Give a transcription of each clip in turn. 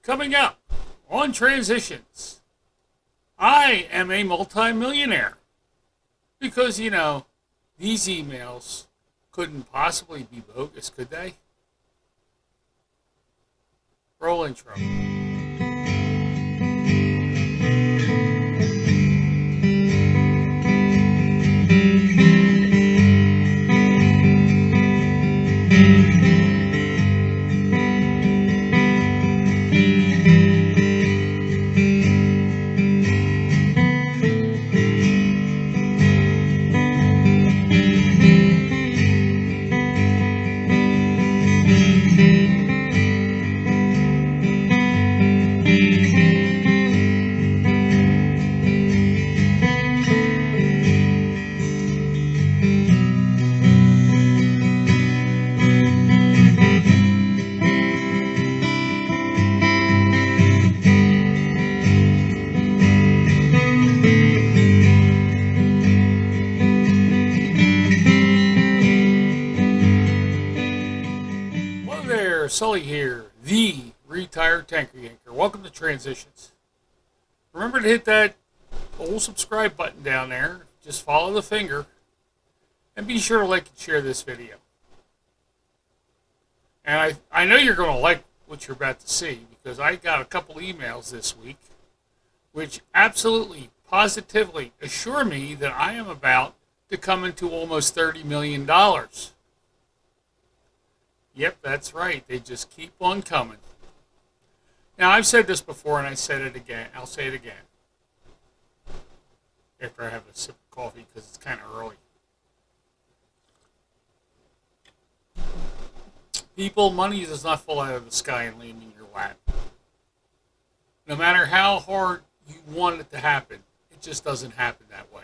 Coming up on Transitions, I am a multimillionaire. Because, these emails couldn't possibly be bogus, could they? Roll intro. Hello there, Sully here, the retired tanker yanker. Welcome to Transitions. Remember to hit that old subscribe button down there. Just follow the finger. And be sure to like and share this video. And I know you're going to like what you're about to see, because I got a couple emails this week which absolutely, positively assure me that I am about to come into almost $30 million. Yep, that's right. They just keep on coming. Now, I've said this before, and I said it again. I'll say it again after I have a sip of coffee, because it's kind of early. People, money does not fall out of the sky and land in your lap. No matter how hard you want it to happen, it just doesn't happen that way.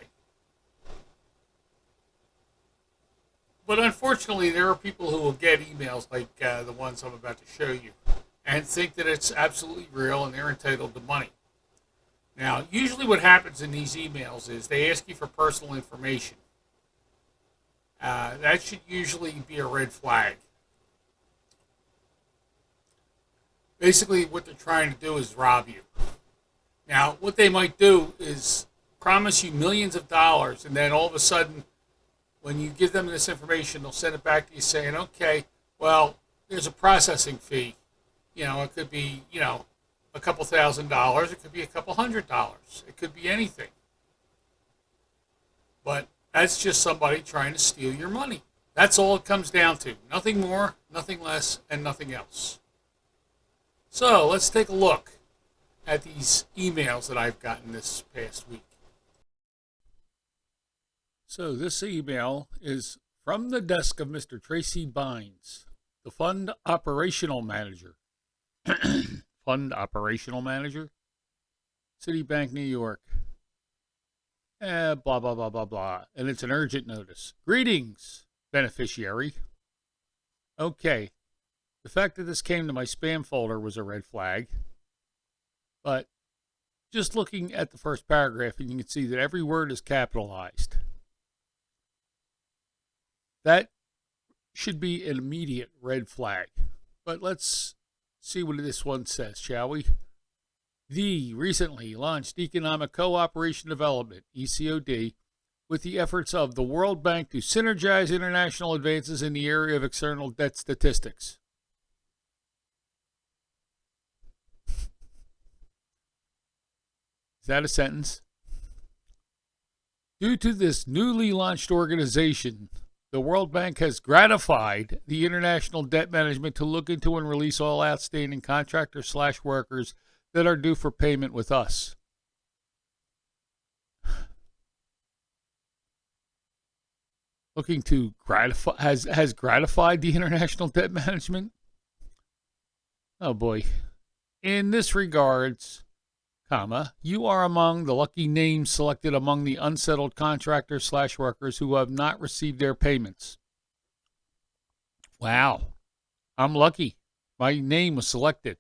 But unfortunately, there are people who will get emails like the ones I'm about to show you and think that it's absolutely real and they're entitled to money. Now, usually what happens in these emails is they ask you for personal information. That should usually be a red flag. Basically, what they're trying to do is rob you. Now, what they might do is promise you millions of dollars, and then all of a sudden, when you give them this information, they'll send it back to you saying, okay, well, there's a processing fee. It could be, a couple $1,000s. It could be a couple $100. It could be anything. But that's just somebody trying to steal your money. That's all it comes down to. Nothing more, nothing less, and nothing else. So let's take a look at these emails that I've gotten this past week. So this email is from the desk of Mr. Tracy Bynes, the Fund Operational Manager. Fund Operational Manager? Citibank, New York. Blah, blah, blah, blah, blah. And it's an urgent notice. Greetings, beneficiary. Okay. The fact that this came to my spam folder was a red flag. But just looking at the first paragraph, and you can see that every word is capitalized. That should be an immediate red flag. But let's see what this one says, shall we? The recently launched Economic Cooperation Development, ECOD, with the efforts of the World Bank to synergize international advances in the area of external debt statistics. Is that a sentence? Due to this newly launched organization, the World Bank has gratified the International Debt Management to look into and release all outstanding contractors/workers that are due for payment with us. Looking to gratify, has gratified the International Debt Management? Oh boy. In this regards, you are among the lucky names selected among the unsettled contractors/workers who have not received their payments. Wow, I'm lucky. My name was selected.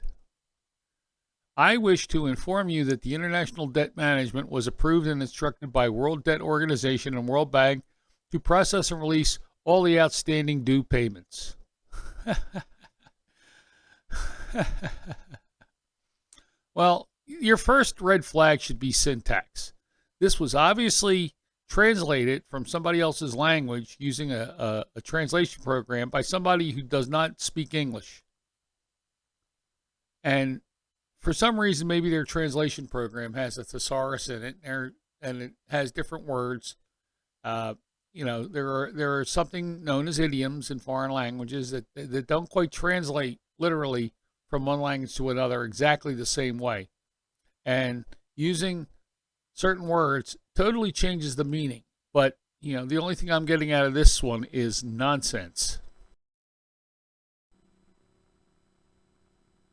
I wish to inform you that the International Debt Management was approved and instructed by World Debt Organization and World Bank to process and release all the outstanding due payments. Well, your first red flag should be syntax. This was obviously translated from somebody else's language using a translation program by somebody who does not speak English. And for some reason, maybe their translation program has a thesaurus in it, and it has different words. Uh, there are something known as idioms in foreign languages that don't quite translate literally from one language to another exactly the same way. And using certain words totally changes the meaning. But, the only thing I'm getting out of this one is nonsense.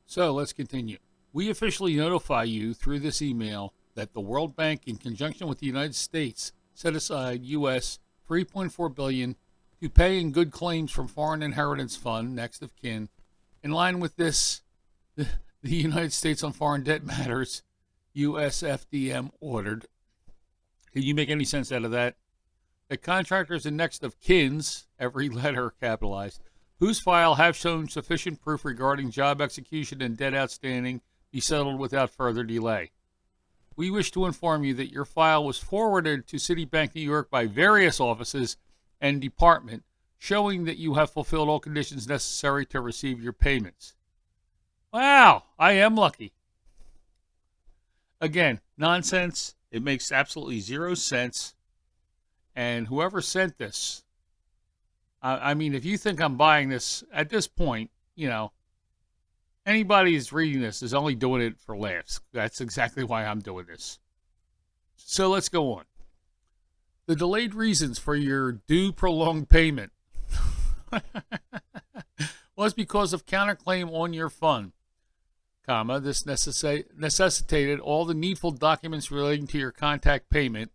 So let's continue. We officially notify you through this email that the World Bank, in conjunction with the United States, set aside U.S. $3.4 billion to pay in good claims from Foreign Inheritance Fund, next of kin. In line with this, the United States on Foreign Debt Matters, USFDM, ordered. Can you make any sense out of that? The contractors and next of kins, every letter capitalized, whose file have shown sufficient proof regarding job execution and debt outstanding, be settled without further delay. We wish to inform you that your file was forwarded to Citibank New York by various offices and department, showing that you have fulfilled all conditions necessary to receive your payments. Wow, I am lucky. Again, nonsense. It makes absolutely zero sense. And whoever sent this, I mean, if you think I'm buying this at this point, anybody who's reading this is only doing it for laughs. That's exactly why I'm doing this. So let's go on. The delayed reasons for your due prolonged payment was because of counterclaim on your fund, this necessitated all the needful documents relating to your contact payment,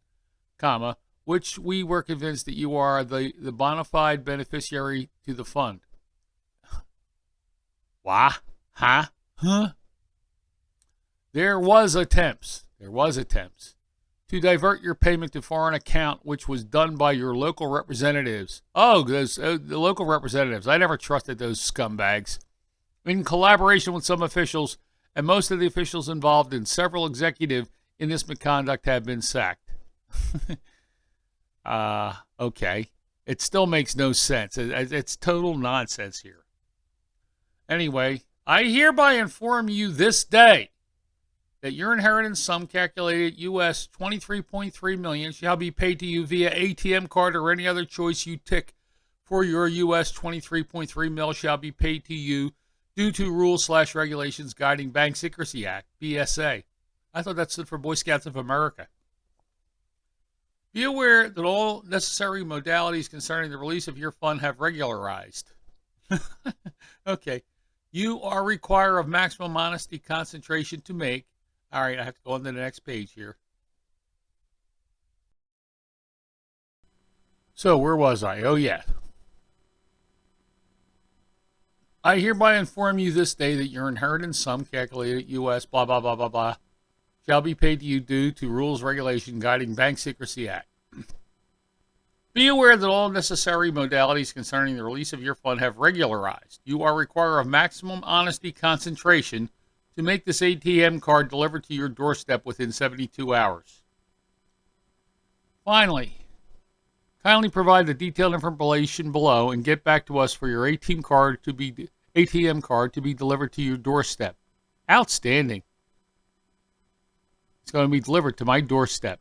which we were convinced that you are the bona fide beneficiary to the fund. What? Huh? There was attempts to divert your payment to foreign account, which was done by your local representatives. Oh, the local representatives. I never trusted those scumbags. In collaboration with some officials, and most of the officials involved in several executive in this misconduct have been sacked. Okay. It still makes no sense. It's total nonsense here. Anyway, I hereby inform you this day that your inheritance sum, calculated U.S. $23.3 million, shall be paid to you via ATM card or any other choice you tick for your U.S. $23.3 million shall be paid to you due to rules/regulations guiding Bank Secrecy Act, BSA. I thought that stood for Boy Scouts of America. Be aware that all necessary modalities concerning the release of your fund have regularized. Okay. You are required of maximum honesty concentration to make. All right, I have to go on to the next page here. So where was I? Oh, yeah. I hereby inform you this day that your inheritance sum, calculated U.S. blah, blah, blah, blah, blah, shall be paid to you due to rules, regulation guiding Bank Secrecy Act. Be aware that all necessary modalities concerning the release of your fund have regularized. You are required of maximum honesty concentration to make this ATM card delivered to your doorstep within 72 hours. Finally, kindly provide the detailed information below and get back to us for your ATM card to be delivered to your doorstep. Outstanding. It's going to be delivered to my doorstep.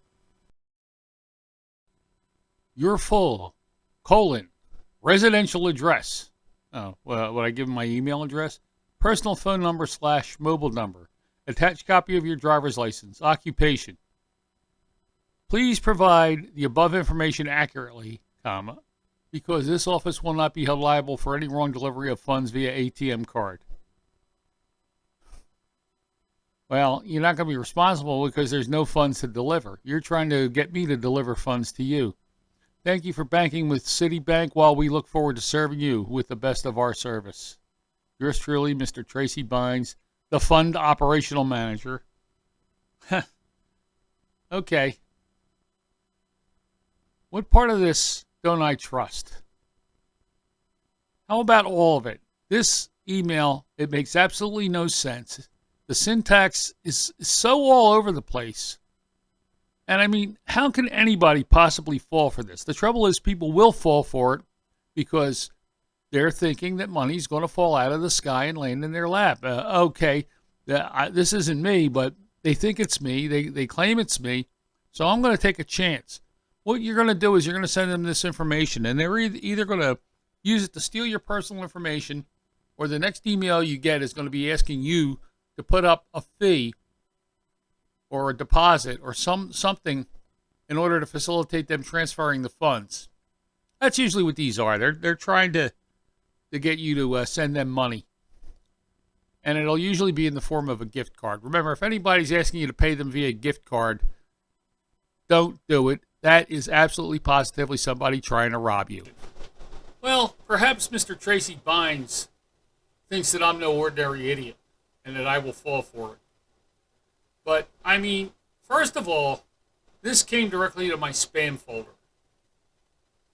Your full, residential address. Oh, well, would I give them my email address? Personal phone number / mobile number. Attached copy of your driver's license. Occupation. Please provide the above information accurately, because this office will not be held liable for any wrong delivery of funds via ATM card. Well, you're not going to be responsible because there's no funds to deliver. You're trying to get me to deliver funds to you. Thank you for banking with Citibank while we look forward to serving you with the best of our service. Yours truly, Mr. Tracy Bynes, the Fund Operational Manager. Okay. What part of this don't I trust? How about all of it? This email, it makes absolutely no sense. The syntax is so all over the place. And I mean, how can anybody possibly fall for this? The trouble is, people will fall for it because they're thinking that money's going to fall out of the sky and land in their lap. Okay, this isn't me, but they think it's me. They claim it's me. So I'm going to take a chance. What you're going to do is you're going to send them this information, and they're either going to use it to steal your personal information, or the next email you get is going to be asking you to put up a fee or a deposit or something in order to facilitate them transferring the funds. That's usually what these are. They're trying to get you to send them money. And it'll usually be in the form of a gift card. Remember, if anybody's asking you to pay them via gift card, don't do it. That is absolutely positively somebody trying to rob you. Well, perhaps Mr. Tracy Bynes thinks that I'm no ordinary idiot and that I will fall for it. But, I mean, first of all, this came directly to my spam folder,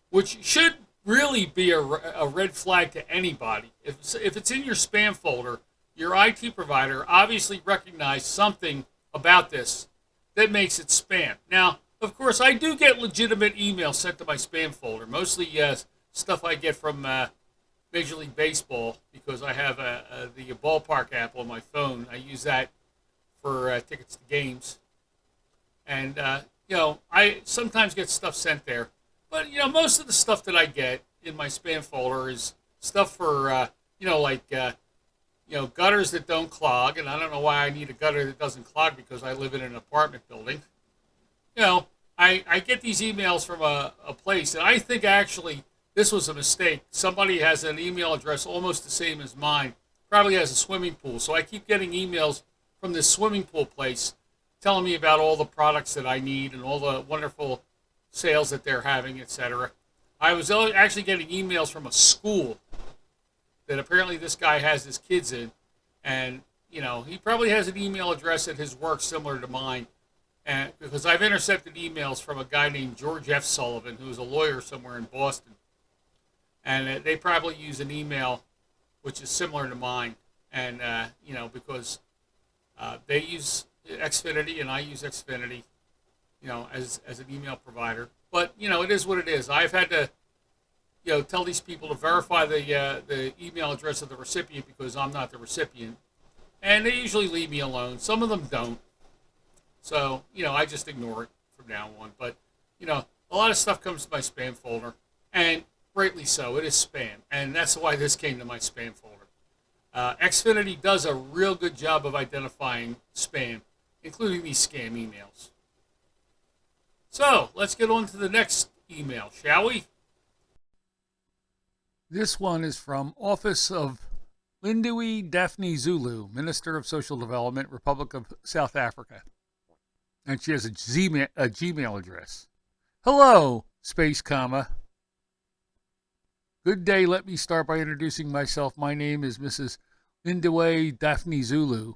which should really be a red flag to anybody. If it's in your spam folder, your IT provider obviously recognized something about this that makes it spam. Now, of course, I do get legitimate emails sent to my spam folder, mostly stuff I get from Major League Baseball, because I have the ballpark app on my phone. I use that for tickets to games. And, I sometimes get stuff sent there. But, most of the stuff that I get in my spam folder is stuff for, gutters that don't clog. And I don't know why I need a gutter that doesn't clog, because I live in an apartment building. I get these emails from a place, and I think actually this was a mistake. Somebody has an email address almost the same as mine, probably has a swimming pool. So I keep getting emails from this swimming pool place telling me about all the products that I need and all the wonderful sales that they're having, etc. I was actually getting emails from a school that apparently this guy has his kids in, and he probably has an email address at his work similar to mine, and because I've intercepted emails from a guy named George F. Sullivan, who's a lawyer somewhere in Boston, and they probably use an email which is similar to mine, and because they use Xfinity and I use Xfinity, as an email provider. But it is what it is. I've had to tell these people to verify the email address of the recipient, because I'm not the recipient, and they usually leave me alone. Some of them don't. So, I just ignore it from now on. But, a lot of stuff comes to my spam folder, and rightly so. It is spam, and that's why this came to my spam folder. Xfinity does a real good job of identifying spam, including these scam emails. So, let's get on to the next email, shall we? This one is from Office of Lindiwe Daphne Zulu, Minister of Social Development, Republic of South Africa. And she has a Gmail address. Hello, space comma. Good day. Let me start by introducing myself. My name is Mrs. Lindiwe Daphne Zulu,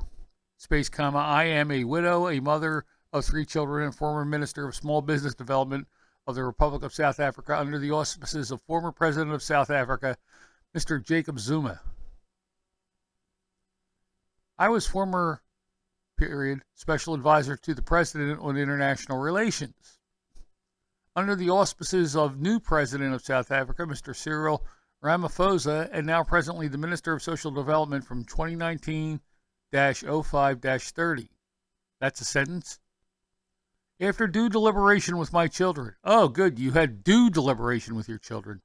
space comma. I am a widow, a mother of 3 children, and former Minister of Small Business Development of the Republic of South Africa under the auspices of former President of South Africa, Mr. Jacob Zuma. I was former Special Advisor to the President on International Relations. Under the auspices of new President of South Africa, Mr. Cyril Ramaphosa, and now presently the Minister of Social Development from 2019-05-30. That's a sentence. After due deliberation with my children. Oh, good, you had due deliberation with your children.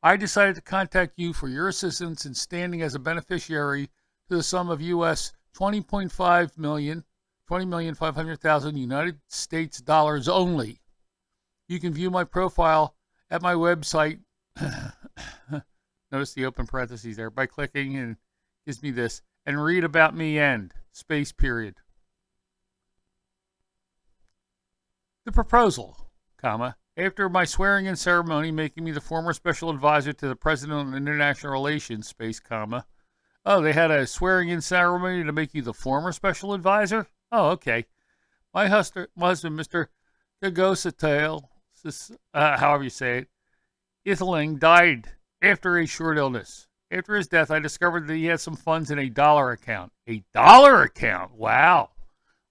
I decided to contact you for your assistance in standing as a beneficiary to the sum of U.S. $20,500,000 United States dollars only. You can view my profile at my website. Notice the open parentheses there, by clicking, and gives me this, and read about me, end, space period. The proposal, comma, after my swearing-in ceremony making me the former special advisor to the President on International Relations, space comma. Oh, they had a swearing-in ceremony to make you the former special advisor? Oh, okay. My husband, Mr. Gagosatale, however you say it, Ithling, died after a short illness. After his death, I discovered that he had some funds in a dollar account. A dollar account? Wow.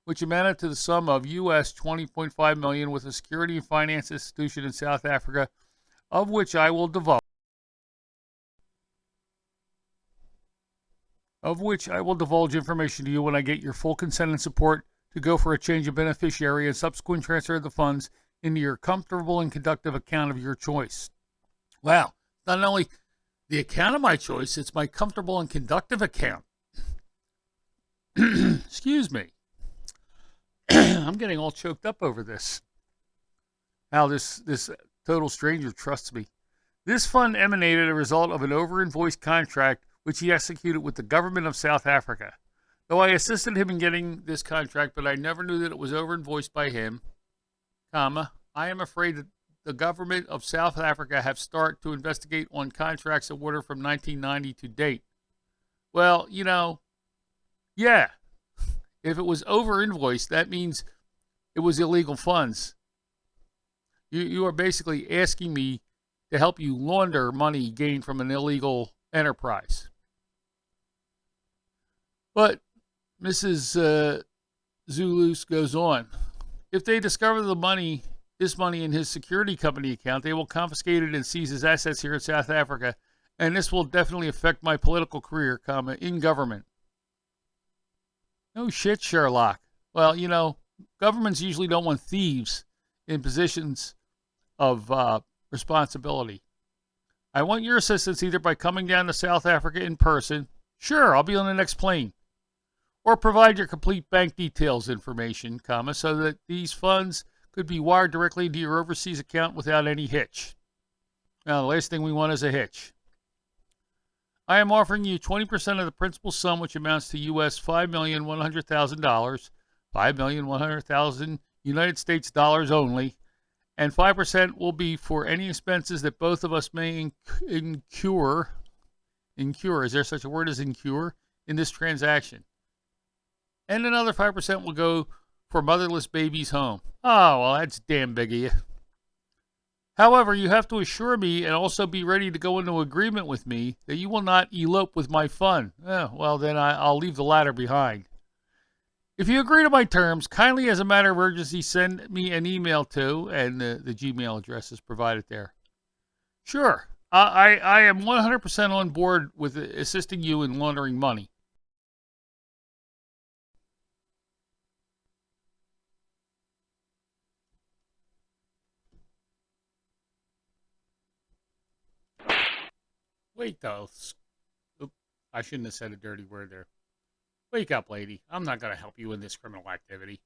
Which amounted to the sum of US 20.5 million with a security and finance institution in South Africa, of which I will divulge information to you when I get your full consent and support to go for a change of beneficiary and subsequent transfer of the funds into your comfortable and conductive account of your choice. Wow. Not only the account of my choice, it's my comfortable and conductive account. Excuse me. I'm getting all choked up over this. How this total stranger trusts me. This fund emanated as a result of an over-invoiced contract which he executed with the government of South Africa. Though I assisted him in getting this contract, but I never knew that it was over-invoiced by him, comma, I am afraid that the government of South Africa have started to investigate on contracts awarded from 1990 to date. Well, yeah. If it was over-invoiced, that means it was illegal funds. You are basically asking me to help you launder money gained from an illegal enterprise. But Mrs. Zulus goes on. If they discover this money in his security company account, they will confiscate it and seize his assets here in South Africa, and this will definitely affect my political career, in government. No shit, Sherlock. Well, governments usually don't want thieves in positions of responsibility. I want your assistance either by coming down to South Africa in person. Sure, I'll be on the next plane. Or provide your complete bank details information, so that these funds could be wired directly to your overseas account without any hitch. Now, the last thing we want is a hitch. I am offering you 20% of the principal sum, which amounts to US $5,100,000, $5,100,000 United States dollars only, and 5% will be for any expenses that both of us may incur. Is there such a word as incur in this transaction? And another 5% will go for motherless babies home. Oh, well, that's damn big of you. However, you have to assure me and also be ready to go into agreement with me that you will not elope with my fund. Well, then I'll leave the latter behind. If you agree to my terms, kindly as a matter of urgency send me an email to, and the Gmail address is provided there. Sure, I am 100% on board with assisting you in laundering money. Wait, though. Oop, I shouldn't have said a dirty word there. Wake up, lady. I'm not going to help you in this criminal activity.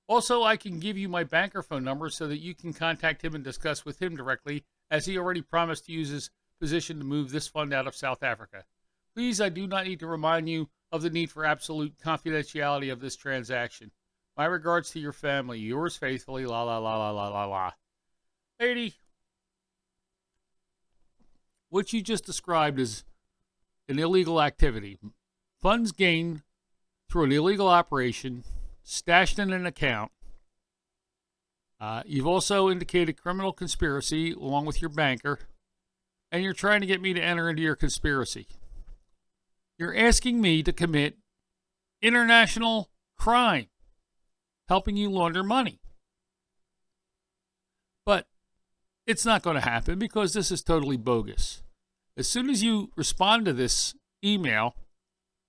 Also, I can give you my banker phone number so that you can contact him and discuss with him directly, as he already promised to use his position to move this fund out of South Africa. Please, I do not need to remind you of the need for absolute confidentiality of this transaction. My regards to your family. Yours faithfully, la la la la la la la. Lady, what you just described is an illegal activity. Funds gained through an illegal operation, stashed in an account. You've also indicated criminal conspiracy along with your banker, and you're trying to get me to enter into your conspiracy. You're asking me to commit international crime, helping you launder money. But it's not going to happen because this is totally bogus. As soon as you respond to this email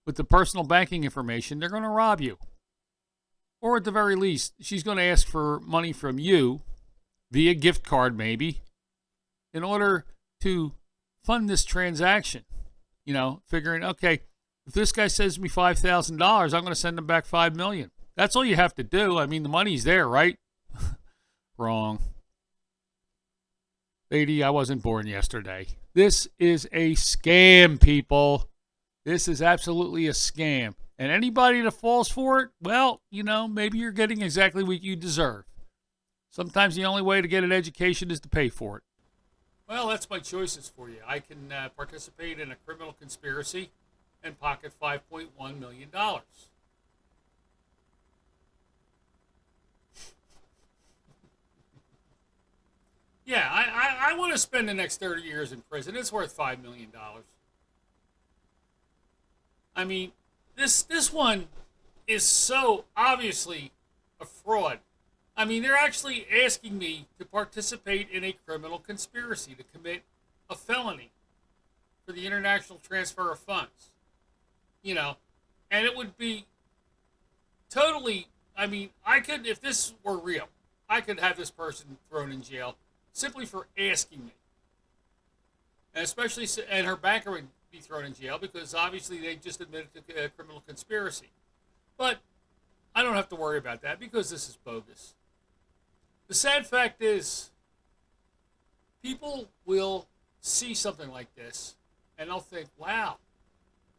with the personal banking information, they're going to rob you. Or at the very least, she's going to ask for money from you, via gift card maybe, in order to fund this transaction. Figuring, okay, if this guy sends me $5,000, I'm going to send him back $5 million. That's all you have to do. I mean, the money's there, right? Wrong. Lady, I wasn't born yesterday. This is a scam, people. This is absolutely a scam. And anybody that falls for it, well, maybe you're getting exactly what you deserve. Sometimes the only way to get an education is to pay for it. Well, that's my choices for you. I can participate in a criminal conspiracy and pocket $5.1 million. Yeah, I want to spend the next 30 years in prison. It's worth $5 million. I mean, this one is so obviously a fraud. I mean, they're actually asking me to participate in a criminal conspiracy to commit a felony for the international transfer of funds. You know, and it would be totally. I mean, I could, if this were real, I could have this person thrown in jail simply for asking me, and especially, and her banker would be thrown in jail because obviously they just admitted to a criminal conspiracy. But I don't have to worry about that because this is bogus. The sad fact is, people will see something like this and they'll think, wow,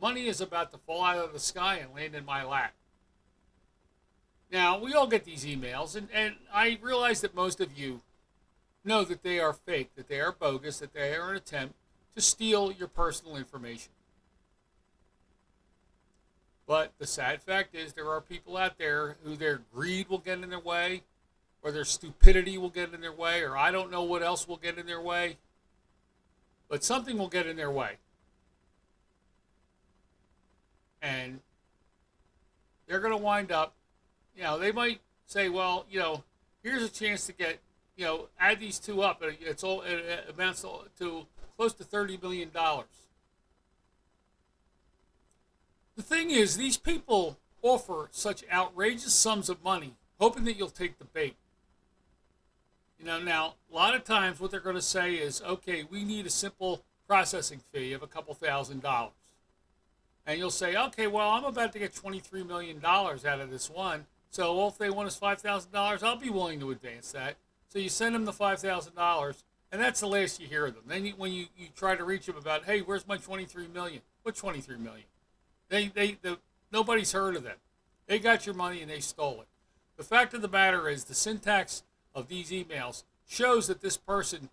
money is about to fall out of the sky and land in my lap. Now, we all get these emails, and I realize that most of you know that they are fake, that they are bogus, that they are an attempt to steal your personal information. But the sad fact is there are people out there who their greed will get in their way, or their stupidity will get in their way, or I don't know what else will get in their way. But something will get in their way. And they're going to wind up, they might say, well, here's a chance to get, add these two up. It amounts to close to $30 million. The thing is, these people offer such outrageous sums of money, hoping that you'll take the bait. Now, a lot of times what they're going to say is, okay, we need a simple processing fee of a couple $1,000s. And you'll say, okay, well, I'm about to get $23 million out of this one. So if they want us $5,000, I'll be willing to advance that. So you send them the $5,000, and that's the last you hear of them. Then when you try to reach them about, hey, where's my $23 million? What $23 million? Nobody's heard of them. They got your money and they stole it. The fact of the matter is the syntax of these emails shows that this person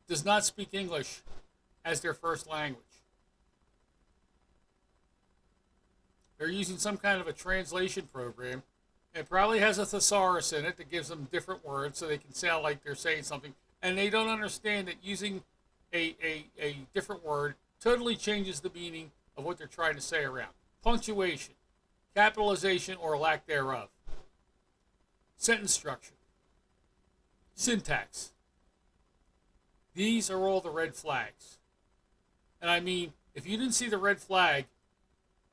does not speak English as their first language. They're using some kind of a translation program. It probably has a thesaurus in it that gives them different words so they can sound like they're saying something. And they don't understand that using a different word totally changes the meaning of what they're trying to say around. Punctuation, capitalization or lack thereof, sentence structure, syntax. These are all the red flags. And I mean, if you didn't see the red flag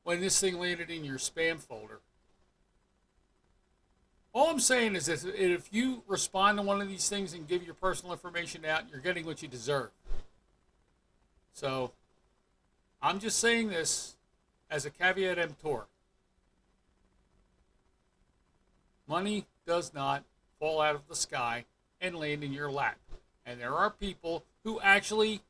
when this thing landed in your spam folder, all I'm saying is that if you respond to one of these things and give your personal information out, you're getting what you deserve. So, I'm just saying this as a caveat emptor. Money does not fall out of the sky and land in your lap. And there are people who actually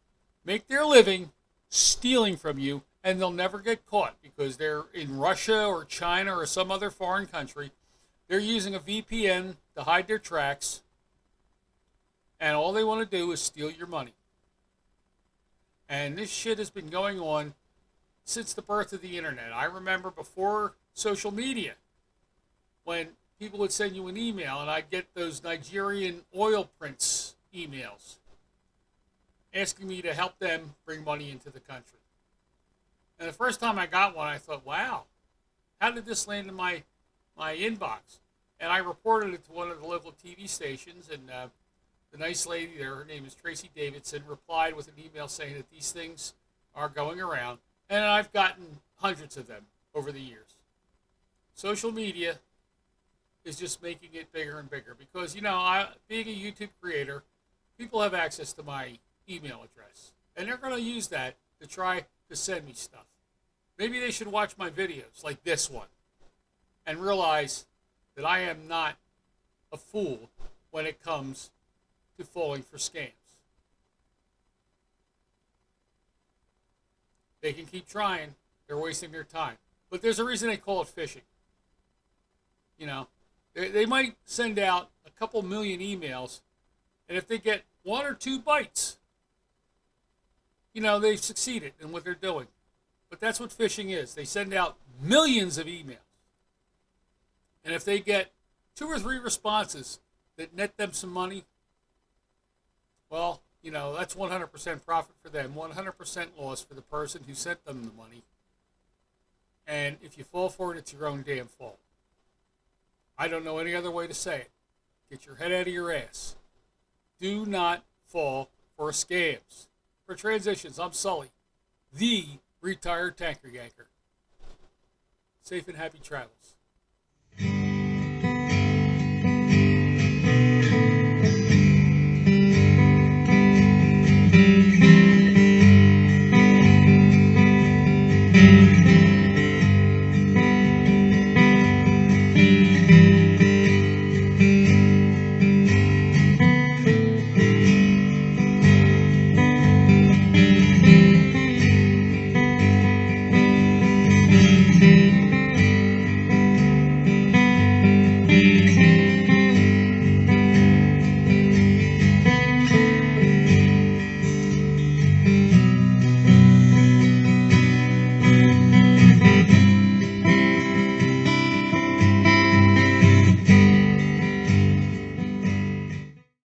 make their living stealing from you, and they'll never get caught because they're in Russia or China or some other foreign country. They're using a VPN to hide their tracks, and all they want to do is steal your money. And this shit has been going on since the birth of the internet. I remember before social media, when people would send you an email, and I'd get those Nigerian oil prince emails asking me to help them bring money into the country. And the first time I got one, I thought, wow, how did this land in my inbox? And I reported it to one of the local TV stations, and the nice lady there, her name is Tracy Davidson, replied with an email saying that these things are going around, and I've gotten hundreds of them over the years. Social media is just making it bigger and bigger because, being a YouTube creator, people have access to my email address, and they're going to use that to try to send me stuff. Maybe they should watch my videos like this one and realize that I am not a fool when it comes to falling for scams. They can keep trying. They're wasting their time. But there's a reason they call it phishing. They might send out a couple million emails, and if they get 1 or 2 bites, they've succeeded in what they're doing. But that's what phishing is. They send out millions of emails. And if they get 2 or 3 responses that net them some money, well, That's 100% profit for them, 100% loss for the person who sent them the money. And if you fall for it, it's your own damn fault. I don't know any other way to say it. Get your head out of your ass. Do not fall for scams. For Transitions, I'm Sully, the retired tanker yanker. Safe and happy travels.